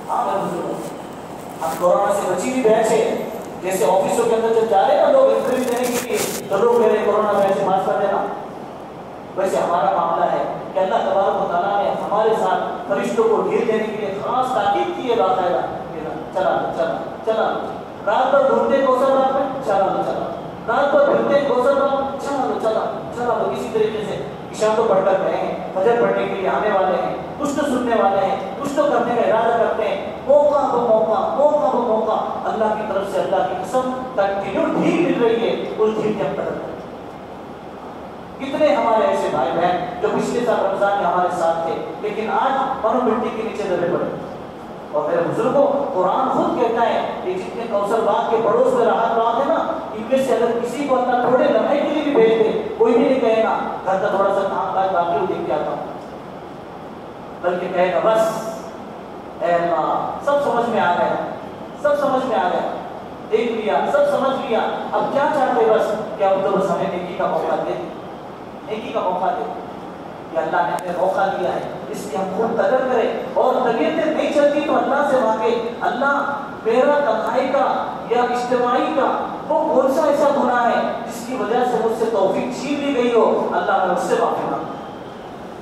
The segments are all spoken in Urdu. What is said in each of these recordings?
ہاں اب کورونا سے بچی بھی بیچ ہے، جیسے آفسوں کے اندر جب جا رہے ہیں نا لوگ انٹرویو دینے کے لیے تو لوگ کہہ رہے کورونا بیچ سے پاس کر دینا، ویسے ہمارا معاملہ ہے کہ اللہ تبارک و تعالیٰ نے ہمارے ساتھ فرشتوں کو ڈھیل دینے کے لیے خاص تاکید کی ہے، باقاعدہ چلا چلا چلا رات بھر ڈھونڈتے کوثر رات میں چلا چلا رات بھر ڈھونڈتے کوثر رات چلا چلا چلا کسی طریقے سے عشاء تو پڑھ کر رہے ہیں، فجر پڑھنے کے لیے آنے والے ہیں، کچھ تو سننے والے ہیں، کچھ تو کرنے کا ارادہ کرتے ہیں، موقع بہ موقع اللہ کی طرف سے اللہ کی قسم کنٹینیو ڈھیل مل رہی ہے، اس ڈھیل کے اندر کتنے ہمارے ایسے بھائی بہن جو پچھلے سال رمضان میں ہمارے ساتھ تھے لیکن آج پروں مٹی کے نیچے دبے پڑے. اور میرے بزرگوں قرآن خود کہتا ہے کہ جتنے کوثر باغ کے پڑوس میں راحت باغ ہے نا، ان میں سے اگر کسی کو اللہ تھوڑے لمحے کے لیے بھی بھیج دے، کوئی بھی نہیں کہے گا گھر کا تھوڑا سا کام کاج باقی ہو دیکھ کے آتا ہوں، بلکہ کہے گا بس اے اللہ سب سمجھ میں آ گیا، سب سمجھ میں آ گیا، دیکھ لیا، سب سمجھ لیا، اب کیا چاہتے بس کہ اب تو بس ہمیں نیکی کا موقع دے، نیکی کا موقع دے کہ اللہ نے ہمیں موقع دیا ہے، اس لیے ہم خود قدر کریں اور طبیعتیں نہیں چلتی تو اللہ سے مانگے، اللہ میرا تنہائی کا یا اجتماعی کا وہ کون سا ایسا گناہ ہے جس کی وجہ سے مجھ سے توفیق چھین لی گئی ہو، اللہ میں اس سے معافی مانگتا،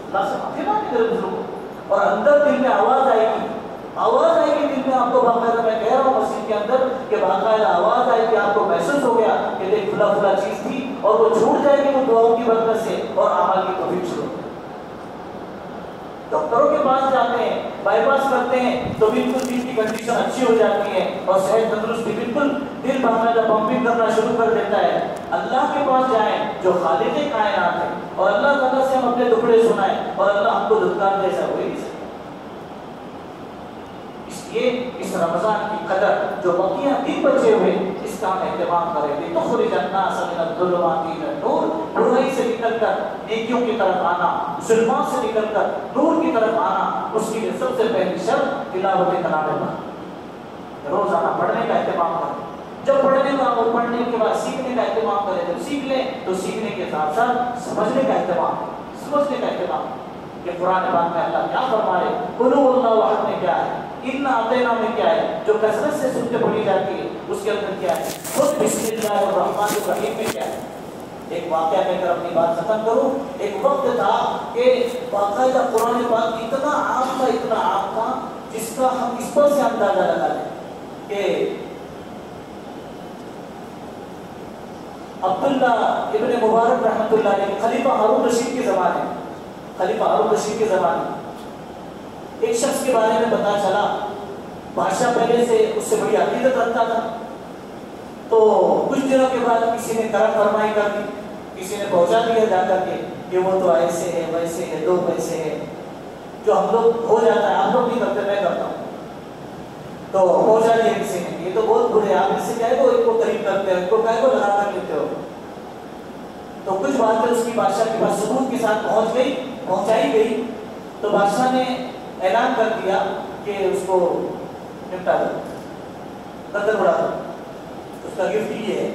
اللہ سے معافی مانگے میرے بزرگوں. اور اندر دل میں آواز آئے گی، آواز آئے گی دل میں، آپ کو باقاعدہ میں کہہ رہا ہوں مسجد کے اندر کہ باقاعدہ آواز آئے گی، آپ کو محسوس ہو گیا کہ دیکھ فلاں فلاں چیز تھی اور وہ چھوٹ جائے گی وہ دعاؤں کی برکت سے اور اعمال کی توفیق شروع. ڈاکٹروں کے پاس جاتے ہیں، بائی پاس کرتے ہیں تو بالکل دل کی کنڈیشن اچھی ہو جاتی ہے اور صحت تندرستی بالکل دل باقاعدہ پمپنگ کرنا شروع کر دیتا ہے. اللہ کے پاس جائیں جو خالق کائنات ہے اور اللہ تعالیٰ سے ہم اپنے دکھڑے سنائیں اور اللہ ہم کو دھتکار دے، ایسا ہو ہی نہیں سکتا. اس لیے اس رمضان کی قدر جو بقیہ دن بچے ہوئے اس کا ہم اہتمام کریں گے. تخرج الناس من الظلمات الى النور، برائی سے نکل کر نیکیوں کی طرف آنا، ظلمات سے نکل کر نور کی طرف آنا، اس کے لیے سب سے پہلی شرط تلاوت کلام اللہ، روزانہ پڑھنے کا اہتمام کریں. جب پڑھنے کا اور پڑھنے کے بعد سیکھنے کا اہتمام کریں، جب سیکھ لیں تو سیکھنے کے ساتھ ساتھ سمجھنے کا اہتمام، سمجھنے کا اہتمام کہ قرآن پاک میں اللہ کیا فرمائے، قل هو اللہ احد میں کیا ہے، انا اعطینا میں کیا ہے، جو کثرت سے سنتے پڑھی جاتی ہے اس کے اندر کیا ہے، خود بسم اللہ الرحمن الرحیم میں کیا ہے. ایک واقعہ کہہ کر اپنی بات ختم کروں. ایک وقت تھا کہ باقاعدہ قرآن پاک اتنا عام تھا جس کا ہم اس پر سے اندازہ لگا لیں کہ عبداللہ ابن مبارک رحمۃ اللہ علیہ خلیفہ ہارون رشید کے زمانے، خلیفہ ہارون رشید کے زمانے ایک شخص کے بارے میں پتا چلا، بادشاہ پہلے سے اس سے بڑی عقیدت رکھتا تھا. تو کچھ دنوں کے بعد کسی نے کرم فرمائی کر دی، کسی نے پہنچا دیا جا کر کے کہ وہ تو ایسے ہے ویسے ہے، دو پیسے ہے، جو ہم لوگ ہو جاتا ہے، آپ لوگ نہیں کرتے، میں کرتا ہوں. تو پہنچا دیا کسی نے، یہ تو بہت برے، آپ اس سے کیا ہے وہ ایک کو قریب کرتے ہیں، ایک کو کیا کو لگا کر لیتے ہو. تو کچھ باتیں اس کی بادشاہ کے پاس ثبوت کے ساتھ پہنچائی گئی. تو بادشاہ نے اعلان کر دیا کہ اس کو نپٹا دو، قتل اڑا دو، اس کا گفٹ یہ ہے.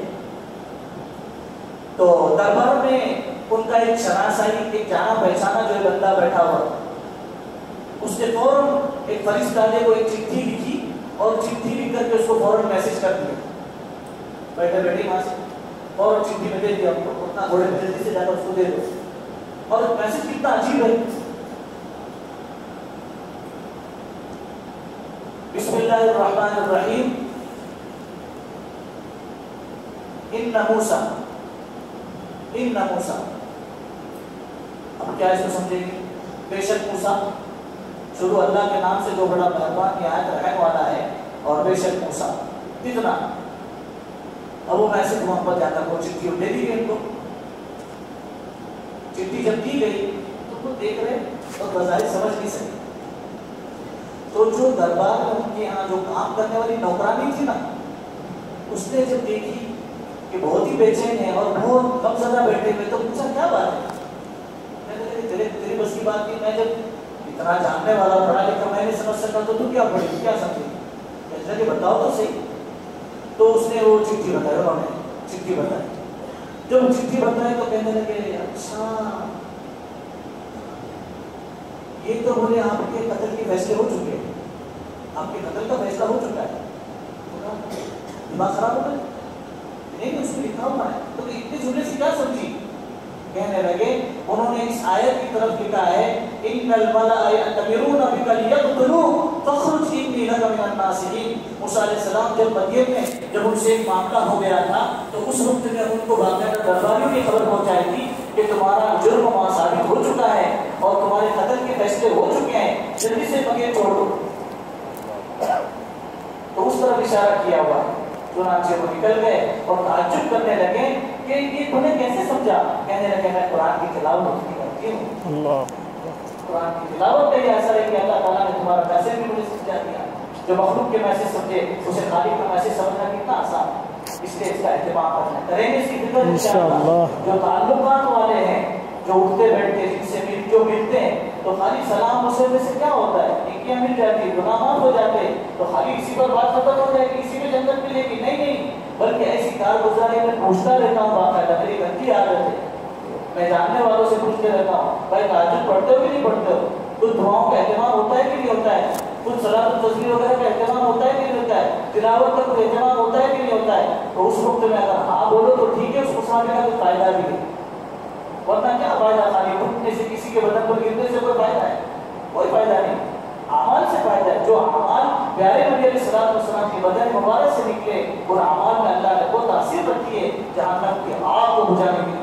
تو دربار میں ان کا ایک شناسائی، ایک جانا پہچانا جو ہے بندہ بیٹھا ہوا، اس نے فوراً ایک فرشتہ کو ایک چٹھی لکھی اور چٹھی لکھ کر کے اس کو فوراً میسج کر دیا، بیٹھے بیٹھے وہاں سے فوراً چٹھی میں دے دیا، اتنا گھوڑے میں جلدی سے جا کر اس کو دے دو. اور میسج کتنا عجیب ہے، بسم اللہ الرحمن الرحیم، ان موسیٰ. اب کیا اس کو سمجھیں گے؟ بے شک موسیٰ، شروع اللہ کے نام سے جو بڑا مہربان نہایت رحم والا ہے، اور بے شک موسیٰ کتنا. اب وہ میسج وہاں پر جا کر وہ چٹھی دے دی گئی ان کو. چٹھی جب دی گئی تو وہ دیکھ رہے اور بظاہر سمجھ نہیں سکے. تو جو دربار میں ان کے یہاں جو کام کرنے والی نوکرانی تھی نا، اس نے جب دیکھی کہ بہت ہی بے چین ہے اور بہت کم زدہ بیٹھے ہوئے، تو پوچھا کیا بات ہے. میں نے کہا تیری بس کی بات کی، میں جب اتنا جاننے والا پڑھا لکھا میں نہیں سمجھ سکتا تو کیا پڑھی، کیا سمجھی، کہتے کہ بتاؤ تو صحیح. تو اس نے وہ چٹھی بتائی، انہوں نے چٹھی بتائی. جب چٹھی بتائی تو کہنے لگے اچھا یہ تو بولے آپ کے قتل کی کے فیصلے ہو چکے ہیں، آپ کے قتل کا فیصلہ ہو چکا ہے، دماغ خراب ہو گیا نہیں، اس میں لکھا ہوا ہے، تو اتنے جملے سے کیا سمجھی؟ کہنے لگے انہوں نے اس آیت کی طرف لکھا ہے ان الملأ یأتمرون بک لیقتلوک فاخرج انی لک من الناصحین۔ موسیٰ علیہ السلام جب مدین میں جب ان سے ایک معاملہ ہو گیا تھا تو اس وقت میں ان کو باقاعدہ درباریوں کی خبر پہنچائی تھی کہ تمہارا جرم وہاں ثابت ہو چکا ہے اور تمہارے قتل کے فیصلے ہو چکے ہیں، جلدی سے مدین چھوڑ دو۔ تو اس طرف اشارہ کیا ہوا ہے۔ چنانچہ وہ نکل گئے اور تعجب کرنے لگے کہ یہ تم نے کیسے سمجھا؟ کہنے لگے میں قرآن کی تلاوت کرتی ہوں۔ قرآن کی تلاوت کا یہ اثر ہے کہ اللہ تعالیٰ نے تمہارا میسج بھی مجھے سمجھا دیا۔ جو مخلوق کے میسج سمجھے اسے خالق کا میسج سمجھنا کتنا آسان ہے، اس لیے اس کا اہتمام کرنا کریں گے، اس کی فکر انشاءاللہ۔ جو تعلقات والے ہیں، جو اٹھتے بیٹھتے جن سے جو ملتے ہیں، تو خالی سلام مسئلے سے کیا ہوتا ہے؟ نیکیاں مل جاتی، گناہ معاف ہو جاتے، تو خالی اسی پر بات ختم ہو جائے گی، اسی میں جنت ملے گی؟ نہیں، بلکہ ایسی کارگزاری میں پوچھتا رہتا ہوں باقاعدہ، میری گندی عادت ہے، میں جاننے والوں سے پوچھتے رہتا ہوں بھائی تہجد پڑھتے ہو کہ نہیں پڑھتے ہو؟ کچھ دعاؤں کا اہتمام ہوتا ہے کہ نہیں ہوتا ہے؟ کچھ صلاۃ التسبیح وغیرہ کا اہتمام ہوتا ہے کہ نہیں ہوتا ہے؟ تلاوت کا کوئی اہتمام ہوتا ہے کہ نہیں ہوتا ہے؟ تو اس وقت میں اگر ہاں بولو تو ٹھیک ہے، اس کو سمجھنے کا کوئی فائدہ بھی ہے، ورنہ کیا فائدہ؟ خالی اٹھنے سے کسی کے بدن پر گرنے سے کوئی فائدہ ہے؟ کوئی فائدہ نہیں، اعمال سے فائدہ ہے۔ جو اعمال پیارے نبی علیہ السلام کے بدن مبارک سے نکلے، ان اعمال میں اللہ نے وہ تاثیر رکھی ہے جہنم کی آگ کو بجھانے کے لیے،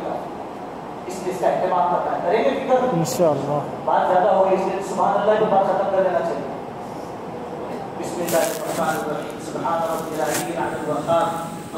اس لیے اس کا اہتمام کرنا ہے، کریں گے فکر انشاءاللہ۔ بات زیادہ ہوگی اس لیے سبحان اللہ کی بات ختم کر دینا چاہیے۔ بسم اللہ الرحمن الرحیم، سبحان ربی العلی الاعلی الوقار،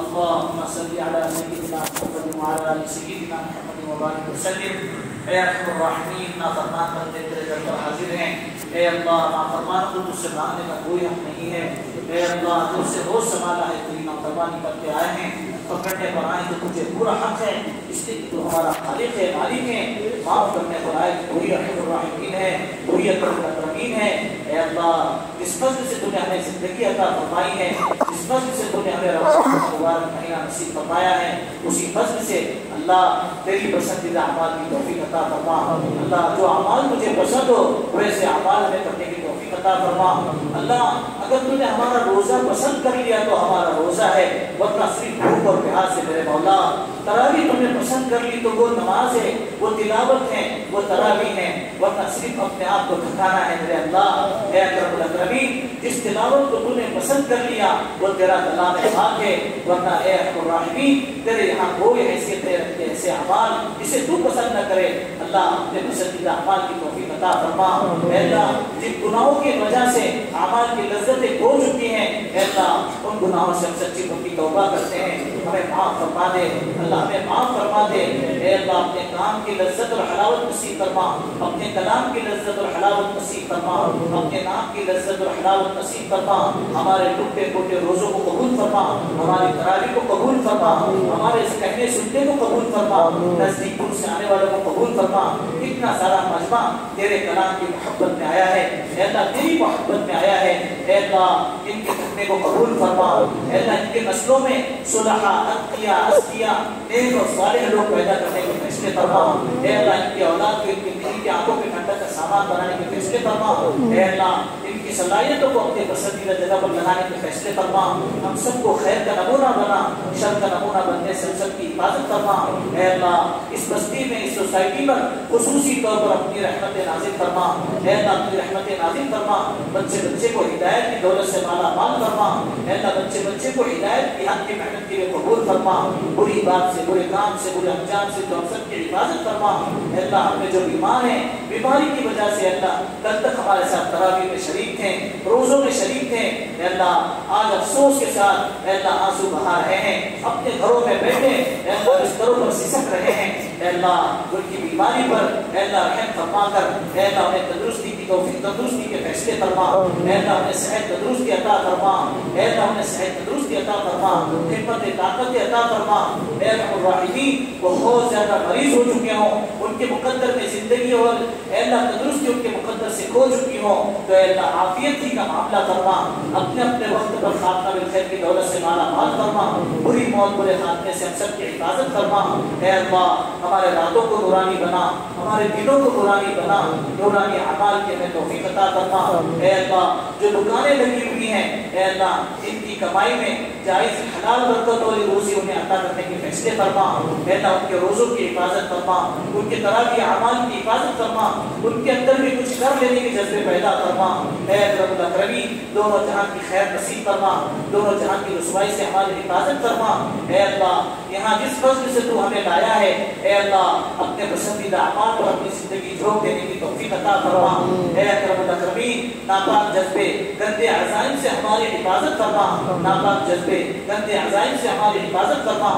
اللهم صل على سيدنا محمد وعلى ال سيدنا محمد وبارك وسلم۔ اے ارحم الراحمین، نافرمان بندے تیرے در پر حاضر ہیں، اے اللہ نافرمان کو تجھ سے مانگنے کا کوئی حق نہیں ہے، اے اللہ تجھ سے روز سنبھالا ہے، تیری نافرمانی کرتے آئے ہیں، پکڑنے پر آئے تو تجھے پورا حق ہے، اس لیے تو ہمارا خالق ہے، مالک ہے، معاف کرنے پر آئے تو وہی ارحم الراحمین ہے، وہی اکرم الاکرمین ہے۔ اے اللہ جس فضل سے تو نے ہمیں زندگی عطا فرمائی ہے، جس فضل سے تو نے ہمیں رمضان مبارک مہینہ نصیب فرمایا ہے، اسی فضل سے اللہ تیری پسندیدہ اعمال کی توفیق عطا فرما۔ اللہ جو اعمال تجھے پسند ہو ویسے اعمال ہمیں کرنے کی توفیق عطا فرما۔ اللہ اگر تو نے ہمارا روزہ پسند کر لیا تو ہمارا روزہ ہے، ورنہ صرف بھوک اور پیاس سے میرے مولا۔ تراویح تم نے پسند کر لی تو وہ نماز ہے، وہ تلاوت ہے، وہ تراویح ہے، ورنہ صرف اپنے آپ کو تھکانا ہے میرے اللہ۔ اے اکرم الاکرمین، جس تلاوت کو تو نے پسند کر لیا وہ تیرا کلام پاک ہے، ورنہ اے ارحم الراحمین تیرے یہاں کوئی حیثیتیں رکھتے ایسے اعمال جسے تو پسند نہ کرے، اللہ اپنے پسندیدہ اعمال کی توفیق عطا فرما۔ اے اللہ جن گناہوں کی وجہ سے اعمال کی لذتیں کھو چکی ہیں، اے اللہ ان گناہوں سے ہم سچی پکی توبہ کرتے ہیں، ہمیں معاف فرما دے، اللہ ہمیں معاف فرما دے۔ اے اللہ اپنے کام کی لذت اور حلاوت نصیب فرما، اپنے کلام کی لذت اور حلاوت نصیب فرما، اپنے نام کی لذت اور حلاوت نصیب فرما، ہمارے ٹوٹے پھوٹے روزوں کو قبول فرما، ہماری تراویح کو قبول فرما، ہمارے اس کہنے سننے کو قبول فرما، نزدیک دور سے آنے والوں کو قبول فرما۔ اتنا سارا مجمع تیرے کلام کی محبت میں آیا ہے، اے اللہ تیری محبت میں آیا ہے، اے اللہ ان کے تھکنے کو قبول فرما، اے اللہ ان کے نسلوں میں صلحاء، اتقیاء، اذکیاء، نیک اور صالح لوگ پیدا کرنے کے فیصلے فرما، اے اللہ ان کی اولاد کو ان کی آنکھوں کے ٹھنڈک کا سامان بنانے کے فیصلے فرما، اے اللہ ان کی صلاحیتوں کو اپنے پسندیدہ جگہ پر لگانے کے فیصلے فرما، ہم سب کو خیر کا نمونہ بنا، شر کا نمونہ بننے سے سب کی حفاظت فرما، اے اللہ اس بستی میں اس سوسائٹی پر خصوصی طور پر اپنی رحمت نازل فرما، اے اللہ اپنی رحمت نازل فرما، بچے بچے کو ہدایت کی دولت سے مالا مال فرما، اے اللہ بچے بچے کو ہدایت کی حق کی محنت کے لیے قبول فرما، بری بات سے، برے کام سے، برے انجام سے تو ہم سب کی حفاظت فرما، اے اللہ ہم نے جو بیمار ہیں بیماری کی وجہ سے اللہ کل تک ہمارے ساتھ تراویح میں شریک تھے، روزوں میں شریک تھے، اے اللہ آج افسوس کے ساتھ اے اللہ آنسو بہا رہے ہیں، اپنے گھروں میں بیٹھے اے اللہ بستروں پر سسک رہے ہیں، اے اللہ ان کی بیماری پر اے اللہ رحم فرما کر اے اللہ انہیں تندرستی کی توفیق، تندرستی کے فیصلے فرما، اے اللہ انہیں صحت تندرستی عطا فرما، اے اللہ انہیں صحت تندرستی عطا فرما، ہمت طاقت عطا فرما، اے ارحم الراحمین وہ بہت زیادہ مریض ہو چکے ہوں ان کے مقدر میں زندگی اور اے اللہ تندرستی ان کے مقدر سے کھو چکی ہوں تو اے اللہ عافیت ہی کا معاملہ فرما، اپنے اپنے وقت پر خاتمہ بالخیر کی دولت سے مالا مال فرما، بری موت برے خاتمے سے ہم سب کی حفاظت فرما۔ اے اللہ ہمارے راتوں کو نورانی بنا، ہمارے دلوں کو نورانی بنا، نورانی اعمال کی ہمیں توفیق عطا فرما۔ اے اللہ جو دکانیں لگی ہوئی ہیں اے اللہ ان کی کمائی میں جائز حلال برکت والی روزی انہیں عطا کرنے کے فیصلے فرما۔ اے اللہ ان کے روزوں کی حفاظت فرما، ان کے تراویح اعمال کی حفاظت فرما، ان کے اندر بھی کچھ کر لینے کے جذبے پیدا فرما۔ اے رب الاکرمین دونوں جہاں کی خیر نصیب فرما، دونوں جہاں کی رسوائی سے ہماری حفاظت فرما۔ اے اللہ یہاں جس فضل سے تو ہمیں لایا ہے اے اللہ اپنے پسندیدہ اعمال پر اپنی زندگی جھونک دینے کی توفیق عطا فرما۔ اے اکرم الاکرمین ناپاک جذبے گندے عزائم سے ہماری حفاظت فرما، ناپاک جذبے گندے عزائم سے ہماری حفاظت فرما۔